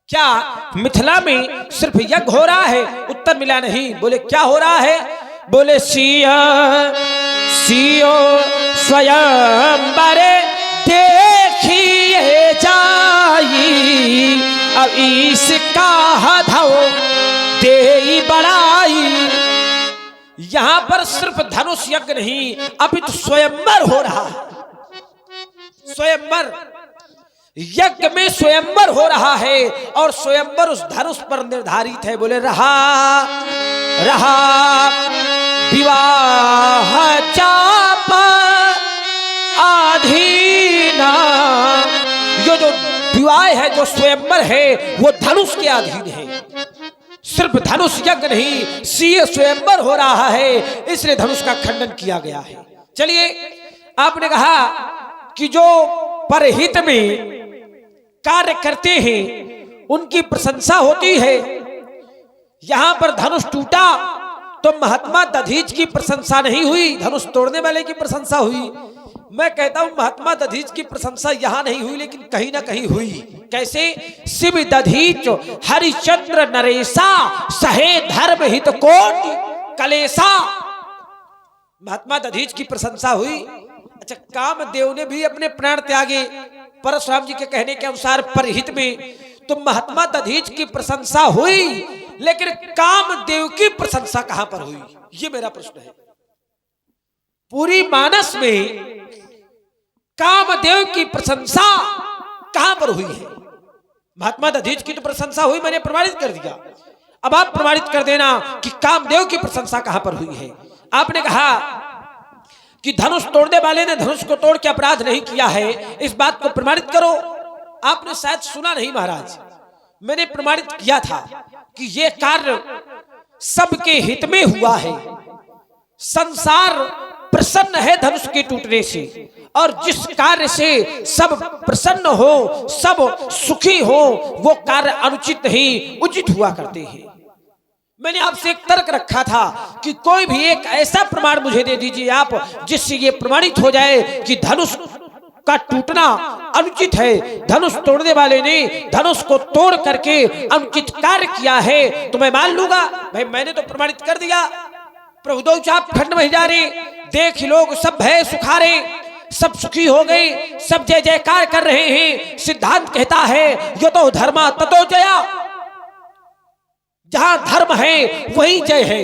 क्या मिथिला में सिर्फ यज्ञ हो रहा है? उत्तर मिला नहीं। बोले क्या हो रहा है? बोले सिया सियो स्वयंवरे देखिए जाई, अब इसका हधो दे बड़ाई। यहां पर सिर्फ धनुष यज्ञ नहीं, अभी तो स्वयंवर हो रहा है। स्वयंवर, यज्ञ में स्वयंवर हो रहा है और स्वयंवर उस धनुष पर निर्धारित है। बोले रहा रहा विवाह चाप आधीना। ये जो विवाह है, जो स्वयंवर है, वो धनुष के अधीन है। सिर्फ धनुष यज्ञ नहीं, सीए स्वयंवर हो रहा है, इसलिए धनुष का खंडन किया गया है। चलिए, आपने कहा कि जो परहित में कार्य करते हैं उनकी प्रशंसा होती है। यहां पर धनुष टूटा तो महात्मा दधीच की प्रशंसा नहीं हुई, धनुष तोड़ने वाले की प्रशंसा हुई। मैं कहता हूं महात्मा दधीच की प्रशंसा यहां नहीं हुई, लेकिन कहीं ना कहीं हुई। कैसे? शिव दधीच हरिचंद्र नरेशा सहे धर्म हित कोटि कलेशा। महात्मा दधीच की प्रशंसा हुई। अच्छा, कामदेव ने भी अपने प्राण त्यागे परशुराम जी के कहने के अनुसार परहित में, तो महात्मा दधीच की प्रशंसा हुई, लेकिन कामदेव की प्रशंसा कहां पर हुई? ये मेरा प्रश्न है। पूरी मानस में कामदेव की प्रशंसा कहां पर हुई है? महात्मा दधीच की तो प्रशंसा हुई, मैंने प्रमाणित कर दिया। अब आप प्रमाणित कर देना कि कामदेव की प्रशंसा कहां पर हुई है। आपने कहा कि धनुष तोड़ने वाले ने धनुष को तोड़ के अपराध नहीं किया है, इस बात को प्रमाणित करो। आपने शायद सुना नहीं महाराज, मैंने प्रमाणित किया था कि यह कार्य सबके हित में हुआ है। संसार प्रसन्न है धनुष के टूटने से, और जिस कार्य से सब प्रसन्न हो, सब सुखी हो, वो कार्य अनुचित नहीं, उचित हुआ करते हैं। मैंने आपसे एक तर्क रखा था कि कोई भी एक ऐसा प्रमाण मुझे दे दीजिए आप, जिससे ये प्रमाणित हो जाए कि धनुष का टूटना अनुचित है, धनुष तोड़ने वाले ने धनुष को तोड़ करके अनुचित कार्य किया है, तो मैं मान लूंगा। भाई मैंने तो प्रमाणित कर दिया। प्रभु दो चाप खंड में जा रहे, देख लोग सब भय सुखारे, सब सुखी हो गए, सब जय जयकार कर रहे हैं। सिद्धांत कहता है यो तो धर्मा ततो जया, जहां धर्म है वही जय है।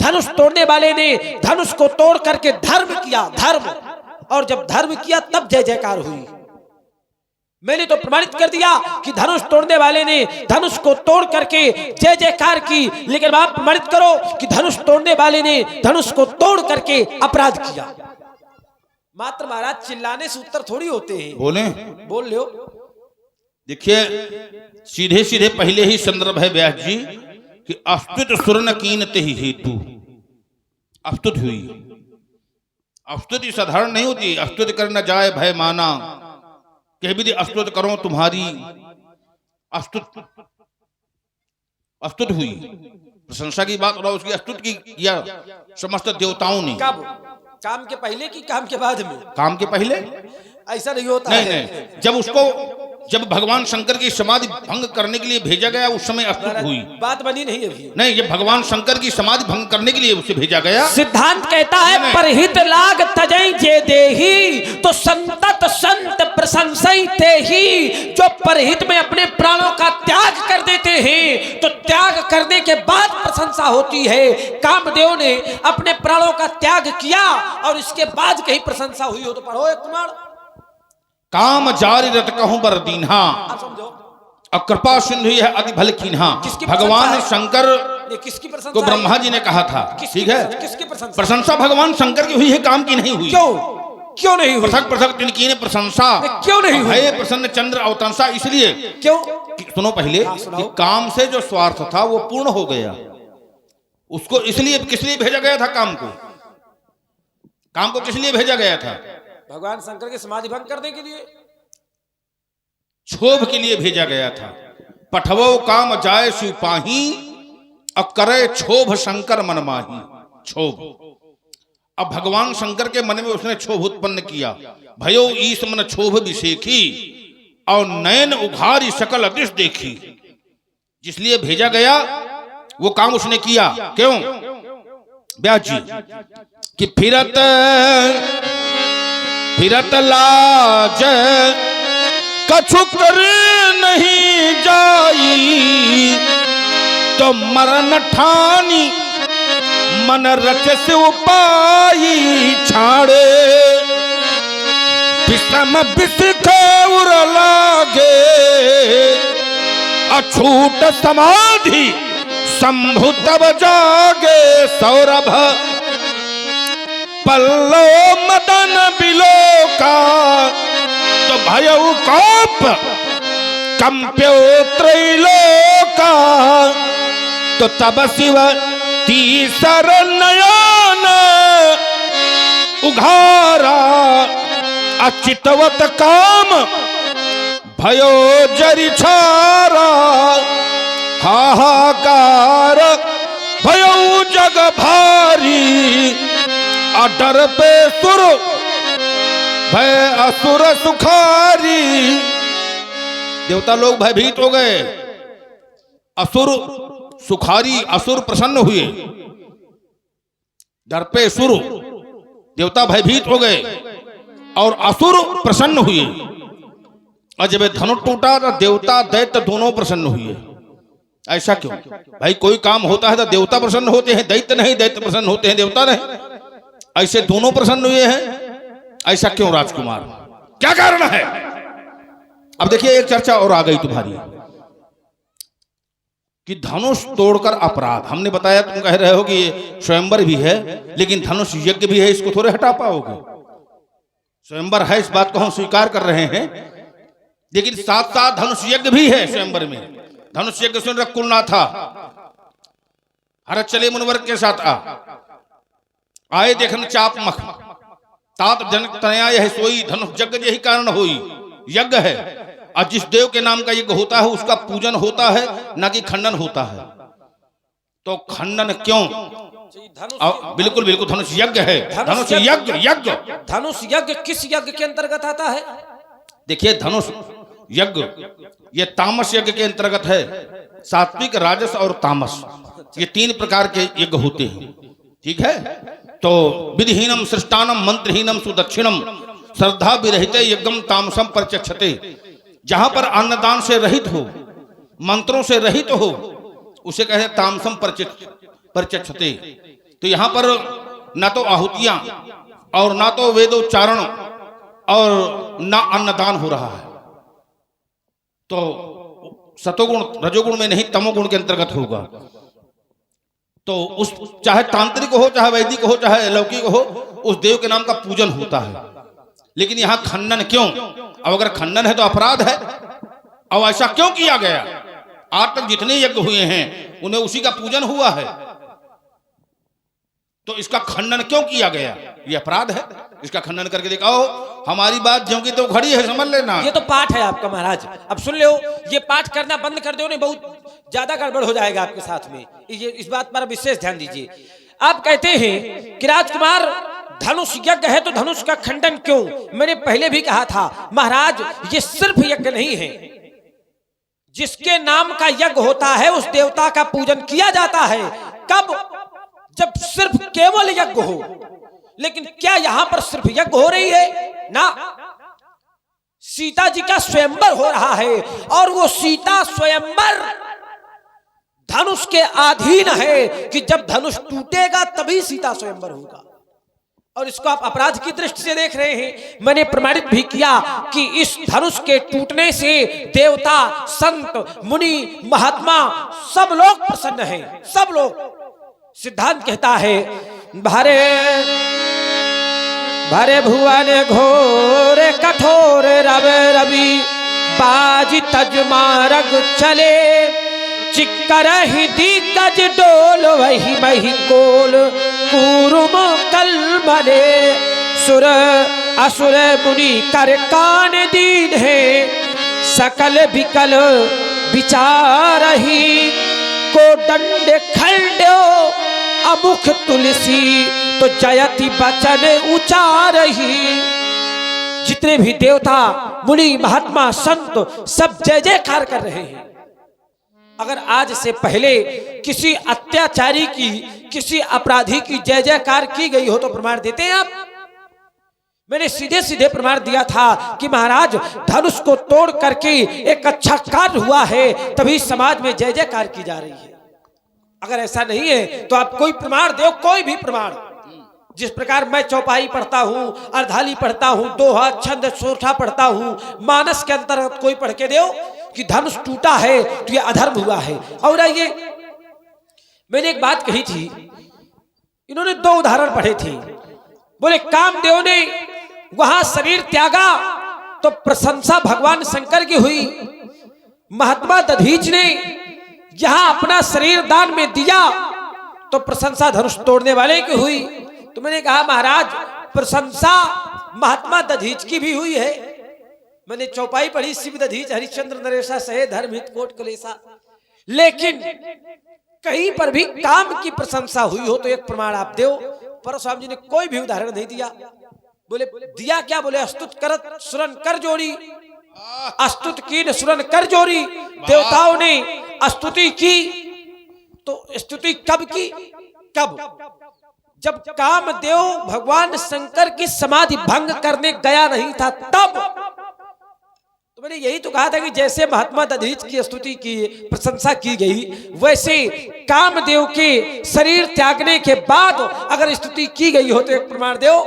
धनुष तोड़ने वाले ने धनुष को तोड़ करके धर्म किया, धर्म, और जब धर्म किया तब जय जयकार हुई। मैंने तो प्रमाणित कर दिया कि धनुष तोड़ने वाले ने धनुष को तोड़ करके जय जयकार की, लेकिन आप प्रमाणित करो कि धनुष तोड़ने वाले ने धनुष को तोड़ करके अपराध किया। मात्र महाराज चिल्लाने से उत्तर थोड़ी होते हैं। बोले, बोल लो। देखिए, सीधे सीधे पहले ही संदर्भ है व्यास जी कि अस्तुत सुरन कीनते ही हेतु। अस्तुत हुई, अस्तुति साधारण नहीं होती। अस्तुति कर न जाए भय माना, कह भी अस्तुत करो तुम्हारी। अस्तुत अस्तुत हुई, प्रशंसा की बात, और उसकी अस्तुत की किया समस्त देवताओं ने। कब? काम के पहले की काम के बाद में? काम के पहले ऐसा नहीं होता नहीं, है। नहीं, जब उसको, जब भगवान शंकर की समाधि भंग करने के लिए भेजा गया, उस समय अस्तुत हुई। बात बनी नहीं अभी। नहीं, ये भगवान शंकर की समाधि भंग करने के लिए उसे भेजा गया। सिद्धांत कहता है परहित लाग तजई जे देही, तो संतत संत प्रशंसई ते ही। जो परहित में अपने प्राणों का त्याग कर देते हैं, तो त्याग करने के बाद प्रशंसा होती है। कामदेव ने अपने प्राणों का त्याग किया और इसके बाद कहीं प्रशंसा हुई हो तो पढ़ो एक प्रमाण। काम जारी रत कहूं बर दीन्हा, आप समझो, और कृपा सिंधु है अति भल कीन्हा। भगवान शंकर किसकी प्रशंसा को ब्रह्मा जी ने कहा था, ठीक है, किसकी प्रशंसा? प्रशंसा भगवान शंकर की हुई है, काम की नहीं हुई। क्यों? क्यों नहीं हुई? पृथक पृथक तिनकी ने प्रशंसा क्यों नहीं हुई? भय प्रसन्न चंद्र अवतंसा, इसलिए क्यों? सुनो पहले कि काम से जो स्वार्थ था वो पूर्ण हो गया। उसको इसलिए किस लिए भेजा गया था? काम को किस लिए भेजा गया था? भगवान शंकर की समाधि भंग करने के लिए, क्षोभ के लिए भेजा गया था। पठवो काम जाय शिव पाही, अब करे क्षोभ शंकर मन माही। क्षोभ, अब भगवान शंकर के मन में उसने क्षोभ उत्पन्न किया। भयो ईश मन क्षोभ विशेखी, और नयन उघारी सकल अदृश देखी। जिसलिए भेजा गया वो काम उसने किया। क्यों व्यास जी? कि फिरत फिरत लाज कछु कर नहीं जाई, तो मरण ठानी मन रचस उपाई छाड़े। विषम विष खौर लागे, अछूट समाधि शंभु तब जागे। सौरभ पल्लो मदन बिलोका, तो भयउ कोप कंप्यो त्रैलोका। तो तब शिव तीसर नयन उघारा, अचितवत काम भयो जरि छारा। हाहाकार भयो जग भारी, अडर पे सुर भय असुर सुखारी। देवता लोग भयभीत हो गए, असुर सुखारी, असुर प्रसन्न हुए। डर पे सुर, देवता भयभीत हो गए और असुर प्रसन्न हुए। और जब धनुष टूटा तो देवता दैत्य दोनों प्रसन्न हुए। ऐसा क्यों भाई? कोई काम होता है तो देवता प्रसन्न होते हैं, दैत्य नहीं। दैत्य प्रसन्न होते हैं, देवता नहीं। ऐसे दोनों प्रसन्न हुए हैं। ऐसा क्यों राजकुमार? क्या कारण है? अब देखिए एक चर्चा और आ गई तुम्हारी कि धनुष तोड़कर अपराध। हमने बताया, तुम कह रहे हो कि ये स्वयंवर भी है, लेकिन धनुष यज्ञ भी है, इसको थोड़े हटा पाओगे? स्वयंवर है, इस बात को हम स्वीकार कर रहे हैं, लेकिन साथ साथ धनुष यज्ञ भी है स्वयंवर में। धनुष यज्ञ सुन रकुल ना था, हरत चले मुनवर के साथ आए देखन चाप मख, तात जनक तनया यह सोई। धनुष यज्ञ यही कारण होई, यज्ञ है। और जिस देव के नाम का यज्ञ होता है उसका पूजन होता है, ना कि खंडन होता है। तो खंडन क्यों? बिल्कुल बिल्कुल, धनुष यज्ञ है। धनुष यज्ञ, यज्ञ धनुष यज्ञ किस यज्ञ के अंतर्गत आता है? देखिए धनुष यज्ञ ये तामस यज्ञ के अंतर्गत है। सात्विक, राजस और तामस, ये तीन प्रकार के यज्ञ होते हैं। ठीक है? तो विधिहीनम सृष्टानम मंत्रहीनम सुदक्षिणम श्रद्धा विरहिते यज्ञम तामसम प्रचक्षते। जहां पर अन्नदान से रहित हो, मंत्रों से रहित हो, उसे कहे तामसम प्रचक्षते। तो यहां पर ना तो आहुतियां और ना तो वेदोच्चारण और ना अन्नदान हो रहा है। तो सतोगुण रजोगुण में नहीं, तमोगुण के अंतर्गत होगा। तो उस चाहे तांत्रिक हो, चाहे वैदिक हो, चाहे लौकिक हो, उस देव के नाम का पूजन होता है। लेकिन यहां खंडन क्यों? अब अगर खंडन है तो अपराध है। अब ऐसा क्यों किया गया? आज तक जितने यज्ञ हुए हैं उन्हें उसी का पूजन हुआ है, तो इसका खंडन क्यों किया गया? ये अपराध है। इसका खंडन करके दिखाओ। हमारी बात ज्यों की तो खड़ी है, समझ लेना। ये तो पाठ है आपका महाराज, अब सुन लो। ये पाठ करना बंद कर दो, नहीं बहुत ज्यादा गड़बड़ हो जाएगा आपके साथ में। ये इस बात पर विशेष ध्यान दीजिए। आप कहते हैं कि राजकुमार धनुष यज्ञ है तो धनुष का खंडन क्यों? मैंने पहले भी कहा था महाराज, ये सिर्फ यज्ञ नहीं है। जिसके नाम का यज्ञ होता है उस देवता का पूजन किया जाता है। कब? जब सिर्फ केवल यज्ञ हो। लेकिन क्या यहां पर सिर्फ यज्ञ हो रही है? ना, सीता जी का स्वयंवर हो रहा है, और वो सीता स्वयंवर धनुष के अधीन है कि जब धनुष टूटेगा तभी सीता स्वयंवर होगा। और इसको आप अपराध की दृष्टि से देख रहे हैं। मैंने प्रमाणित भी किया कि इस धनुष के टूटने से देवता, संत, मुनि, महात्मा सब लोग प्रसन्न हैं। सब लोग। सिद्धांत कहता है भारे भारे भुवन घोर कठोर रव रवि, बाजी तजमारग चले चिक्कर ही दिग्गज डोल, वही वही कोल कूरुम कलमले। सुर असुर मुनि कर कान दीन है, सकल विकल विचारही को दंड खंडो अमुख तुलसी, तो जयति बचन उचारही। जितने भी देवता मुनि महात्मा संत सब जय जयकार कर रहे हैं। अगर आज से पहले किसी अत्याचारी की, किसी अपराधी की जय जयकार की गई हो तो प्रमाण देते हैं आप? मैंने सीधे सीधे प्रमाण दिया था कि महाराज धनुष को तोड़ करके एक अच्छा कार्य हुआ है, तभी समाज में जय जयकार की जा रही है। अगर ऐसा नहीं है तो आप कोई प्रमाण दो, कोई भी प्रमाण। जिस प्रकार मैं चौपाई पढ़ता हूं, अर्धाली पढ़ता हूं, दोहा छंद सोठा पढ़ता हूं, मानस के अंतर्गत कोई पढ़ के दो कि धनुष टूटा है तो ये अधर्म हुआ है। और ये मैंने एक बात कही थी, इन्होंने 2 उदाहरण पढ़े थे। बोले कामदेव ने वहां शरीर त्यागा तो प्रशंसा भगवान शंकर की हुई, महात्मा दधीच ने यहां अपना शरीर दान में दिया तो प्रशंसा धनुष तोड़ने वाले की हुई। तो मैंने कहा महाराज प्रशंसा महात्मा दधीच की भी हुई है। मैंने चौपाई पढ़ी, शिव दधीच हरिश्चंद्र नरेशा सहे धर्म हित कोट कलेसा, लेकिन कहीं पर भी काम की प्रशंसा हुई हो तो एक प्रमाण आप दो। परशुराम जी ने कोई भी उदाहरण नहीं दिया। बोले दिया क्या? बोले अस्तुत करत सुरन कर जोड़ी, अस्तुत की सुरन कर जोड़ी। देवताओं ने स्तुति की तो स्तुति कब की? कब? जब कामदेव भगवान शंकर की समाधि भंग करने गया नहीं था तब। तो मैंने यही तो कहा था कि जैसे महात्मा दधीच की स्तुति की प्रशंसा की गई, वैसे कामदेव के शरीर त्यागने के बाद अगर स्तुति की गई हो तो एक प्रमाण दो।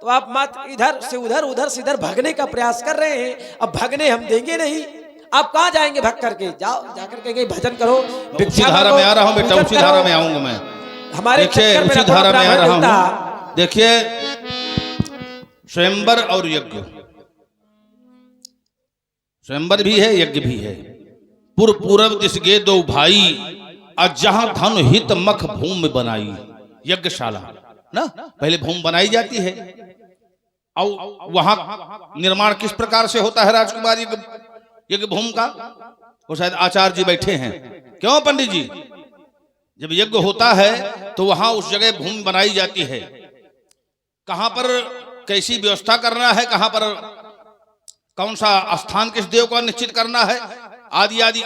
तो आप मात्र इधर से उधर, उधर से इधर भागने का प्रयास कर रहे हैं। अब भागने हम देंगे नहीं। आप कहाँ जाएंगे भाग करके? जाओ, जाकर के भजन करो। उसी धारा में आ रहा हूँ बेटा, उसी धारा में आऊंगा मैं। हमारे उसी धारा में आ रहा हूँ। देखिए स्वयंवर और यज्ञ, स्वयंवर भी है यज्ञ भी है। पूर्व दिस गे 2 भाई, और जहां धन हित मख भूमि बनाई। यज्ञशाला ना पहले भूमि बनाई जाती है, और वहां निर्माण किस प्रकार से होता है राजकुमार यज्ञ भूमि का? वो शायद आचार्य जी बैठे हैं। क्यों पंडित जी? जब यज्ञ होता है तो वहां उस जगह भूमि बनाई जाती है। कहां पर कैसी व्यवस्था करना है, कहां पर कौन सा स्थान किस देव को निश्चित करना है, आदि आदि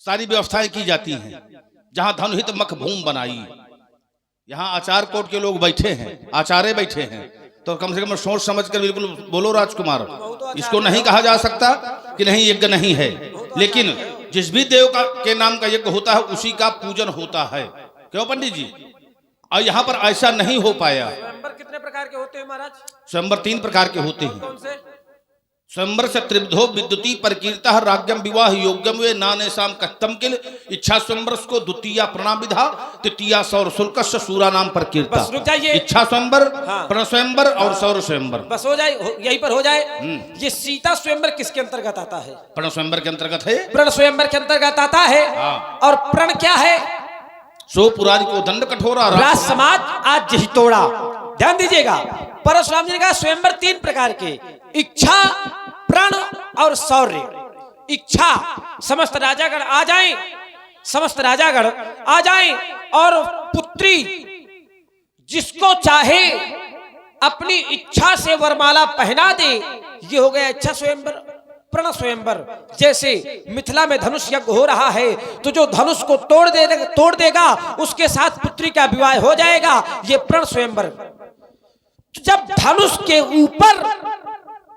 सारी व्यवस्थाएं की जाती हैं। जहां धनुहित मख भूमि बनाई, यहाँ आचार्य कोट के लोग बैठे हैं, आचार्य बैठे हैं, तो कम से कम सोच समझ कर बिल्कुल बोलो राजकुमार। इसको नहीं कहा जा सकता कि नहीं यज्ञ नहीं है, लेकिन जिस भी देव का के नाम का यज्ञ होता है उसी का पूजन होता है। क्यों पंडित जी? और यहाँ पर ऐसा नहीं हो पाया। स्वयंवर कितने प्रकार के होते हैं महाराज? स्वयंवर 3 प्रकार के होते हैं। कौन से? स्वयंवर से त्रिविधो विद्युति परकीर्ता राज्ञम विवाह योग्यम वे नाने शाम कत्तम किल। इच्छा स्वयंवर को द्वितीय प्रणाम विधा, तृतीया सौर शुल्क सूरा नाम परकीर्ता। इच्छा स्वयंवर, प्रण स्वयंवर और सौर स्वयंवर। बस हो जाए, यहीं पर हो जाए। ये सीता स्वयंवर किसके अंतर्गत आता है? प्रण स्वयंवर के अंतर्गत है। प्रण स्वयंवर के अंतर्गत आता है। और प्रण क्या है? सो पुरारी को दंड कठोरा, राज समाज आज ही तोड़ा। ध्यान दीजिएगा, परशुराम जी ने कहा स्वयंवर 3 प्रकार के, इच्छा, प्रण और शौर्य। इच्छा, समस्त राजागण आ जाएं, समस्त राजागण आ जाएं और पुत्री जिसको चाहे अपनी इच्छा से वरमाला पहना दे। ये हो गया इच्छा स्वयंवर। प्रण स्वयंवर, जैसे मिथिला में धनुष यज्ञ हो रहा है तो जो धनुष को तोड़ देगा उसके साथ पुत्री का विवाह हो जाएगा। ये प्रण स्वयंवर। जब धनुष के ऊपर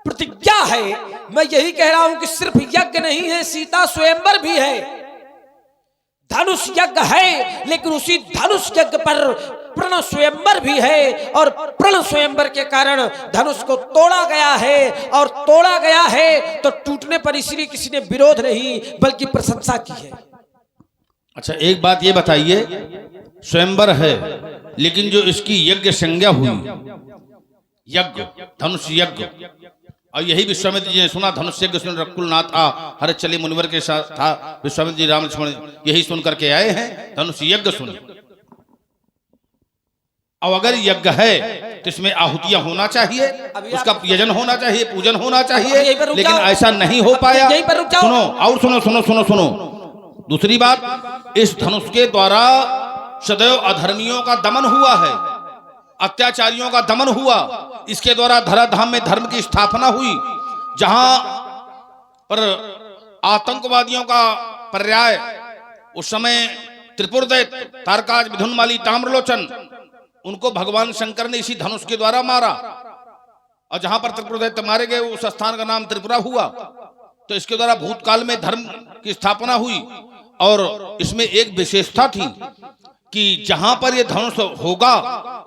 प्रतिज्ञा है, मैं यही कह रहा हूं कि सिर्फ यज्ञ नहीं है, सीता स्वयंवर भी है। धनुष यज्ञ है, लेकिन उसी धनुष यज्ञ पर प्रण स्वयंवर भी है, और प्रण स्वयंवर के कारण धनुष को तोड़ा गया है। और तोड़ा गया है तो टूटने पर इसलिए किसी ने विरोध नहीं बल्कि प्रशंसा की है। अच्छा एक बात ये बताइए, स्वयंवर है लेकिन जो इसकी यज्ञ संज्ञा हुई, यज्ञ धनुष यज्ञ, और यही विश्वामित्र जी ने सुना धनुष यज्ञ सुन रकुलनाथ हर चले मुनिवर के साथ था। विश्वामित्र जी राम लक्ष्मण यही सुन करके आए हैं, धनुष यज्ञ सुने। और अगर यज्ञ है तो इसमें आहुतियां होना चाहिए, उसका यजन होना चाहिए, पूजन होना चाहिए, लेकिन ऐसा नहीं हो पाया। सुनो और सुनो सुनो सुनो सुनो दूसरी बात, इस धनुष के द्वारा सदैव अधर्मियों का दमन हुआ है। अत्याचारियों का दमन हुआ, इसके द्वारा धराधाम में धर्म की स्थापना हुई। जहां पर आतंकवादियों का पर्याय उस समय त्रिपुरदैत्य, तारकाज, मिथुनमाली, ताम्रलोचन, उनको भगवान शंकर ने इसी धनुष के द्वारा मारा। और जहां पर त्रिपुरदैत्य मारे गए उस स्थान का नाम त्रिपुरा हुआ। तो इसके द्वारा भूतकाल में धर्म की स्थापना हुई। और इसमें एक विशेषता थी कि जहां पर यह धनुष होगा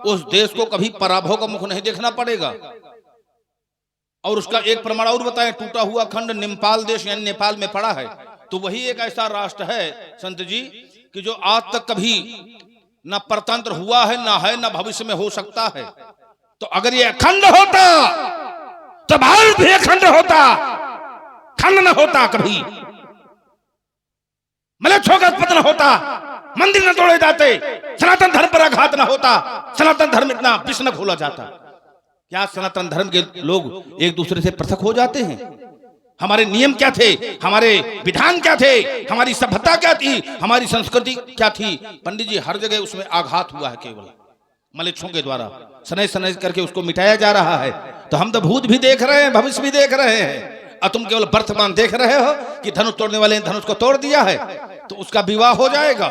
उस देश को कभी पराभव का मुख नहीं देखना पड़ेगा। और उसका एक प्रमाण और बताएं, टूटा हुआ खंड निम्पाल देश यानी नेपाल में पड़ा है। तो वही एक ऐसा राष्ट्र है संत जी कि जो आज तक कभी न परतंत्र हुआ है, न है, न भविष्य में हो सकता है। तो अगर ये अखंड होता तो भारत भी अखंड होता, खंड न होता कभी, मलेच्छों का पतन होता, मंदिर न तोड़े जाते, सनातन धर्म पर आघात न होता, सनातन धर्म इतना विष न खोला जाता। क्या सनातन धर्म के लोग एक दूसरे से पृथक हो जाते हैं? हमारे नियम क्या थे, हमारे विधान क्या थे, हमारी सभ्यता क्या थी, हमारी संस्कृति क्या थी? पंडित जी, हर जगह उसमें आघात हुआ है, केवल मलेच्छों के द्वारा सनय सनय करके उसको मिटाया जा रहा है। तो हम तो भूत भी देख रहे हैं, भविष्य भी देख रहे हैं, और तुम केवल वर्तमान देख रहे हो कि धनुष तोड़ने वाले ने धनुष को तोड़ दिया है तो उसका विवाह हो जाएगा।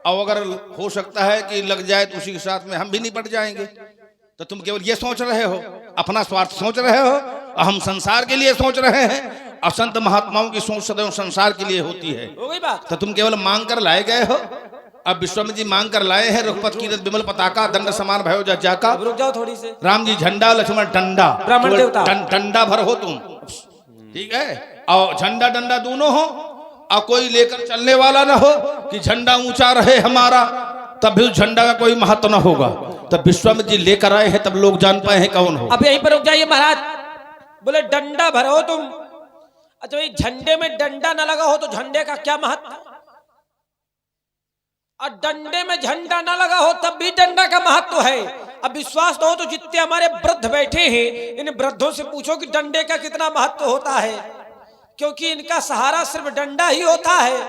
और अगर हो सकता है कि लग जाए तो उसी के साथ में हम भी निपट जाएंगे। तो तुम केवल ये सोच रहे हो, अपना स्वार्थ सोच रहे हो, और हम संसार के लिए सोच रहे हैं। और संत महात्माओं की सोच सदैव संसार के लिए होती है। हो गई बात। तो तुम केवल मांग कर लाए गए हो। अब विश्वामित्र जी मांग कर लाए हैं, रघुपत कीरत विमल पताका, दंड समान भयो जाका। रुक जाओ थोड़ी से। राम जी झंडा, लक्ष्मण डंडा, ब्राह्मण देवता डंडा भर हो तुम, ठीक है। और झंडा डंडा दोनों हो, और कोई लेकर चलने वाला ना हो कि झंडा ऊंचा रहे हमारा, तब भी उस झंडा का कोई महत्व ना होगा। तब विश्वामित्र जी लेकर आए हैं, तब लोग जान पाए हैं कौन हो। अब यहीं पर रुक जाइए महाराज। बोले डंडा भरो तुम। अच्छा, ये झंडे में डंडा न लगा हो तो झंडे का क्या महत्व? और डंडे में झंडा न लगा हो तब भी डंडा का महत्व है। अब विश्वास तो हो तो जितने हमारे वृद्ध बैठे हैं इन वृद्धों से पूछो कि डंडे का कितना महत्व होता है, क्योंकि इनका सहारा सिर्फ डंडा ही होता है।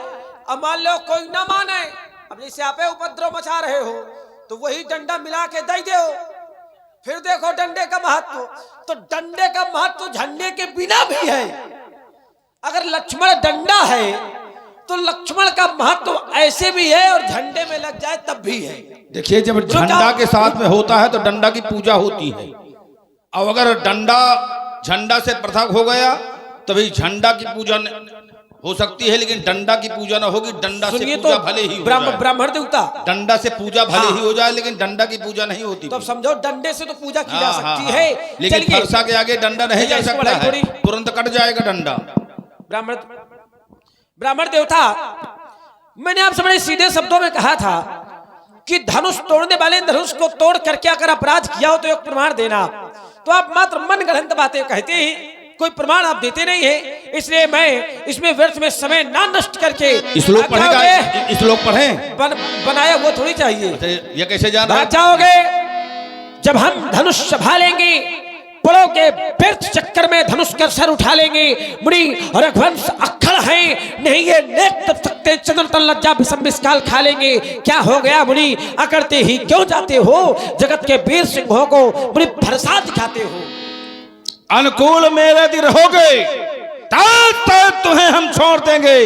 अब मान लो कोई ना माने, अब जैसे आप उपद्रव मचा रहे हो तो वही डंडा मिला के दे दो, फिर देखो डंडे का महत्व। तो डंडे का महत्व झंडे के बिना भी है। अगर लक्ष्मण डंडा है तो लक्ष्मण का महत्व ऐसे भी है, और झंडे में लग जाए तब भी है। देखिए, जब झंडा के साथ में होता है तो डंडा की पूजा होती है। अब अगर डंडा झंडा से पृथक हो गया तभी झंडा की पूजा हो सकती है, लेकिन डंडा की पूजा ना होगी। डंडा से पूजा भले ही हो जाए, ब्राह्मण देवता, डंडा से पूजा भले ही हो जाए, लेकिन डंडा की पूजा नहीं होती। तो समझो डंडे से तो पूजा की जा सकती है, लेकिन फरसा के आगे डंडा नहीं जा सकता है, तुरंत कट जाएगा डंडा। ब्राह्मण देवता, मैंने आपसे बड़े सीधे शब्दों में कहा था कि धनुष तोड़ने वाले धनुष को तोड़ करके अगर अपराध किया हो तो एक प्रमाण देना। तो आप मात्र मन गढ़ंत बातें कहते हैं, कोई प्रमाण आप देते नहीं है। इसलिए मैं इसमें व्यर्थ में समय ना नष्ट करके श्लोक पढ़ेगा, श्लोक पढ़ें, बनाया वो थोड़ी चाहिए। ये कैसे जाना जाओगे? जब हम धनुष संभालेंगे, पड़ों के व्यर्थ चक्कर में धनुष कर सर उठा लेंगे। मुनि और रघुवंश अक्खड़ हैं, नहीं ये नेक तब सकते, चंद्र तल लज्जा विषम विषकाल खा लेंगे। क्या हो गया मुनि, अकड़ते ही क्यों जाते हो? जगत के वीर सिंहों को मुनि भरसा दिखाते हो। अनुकूल मेरे दिन हो गए, तुम्हें हम छोड़ देंगे।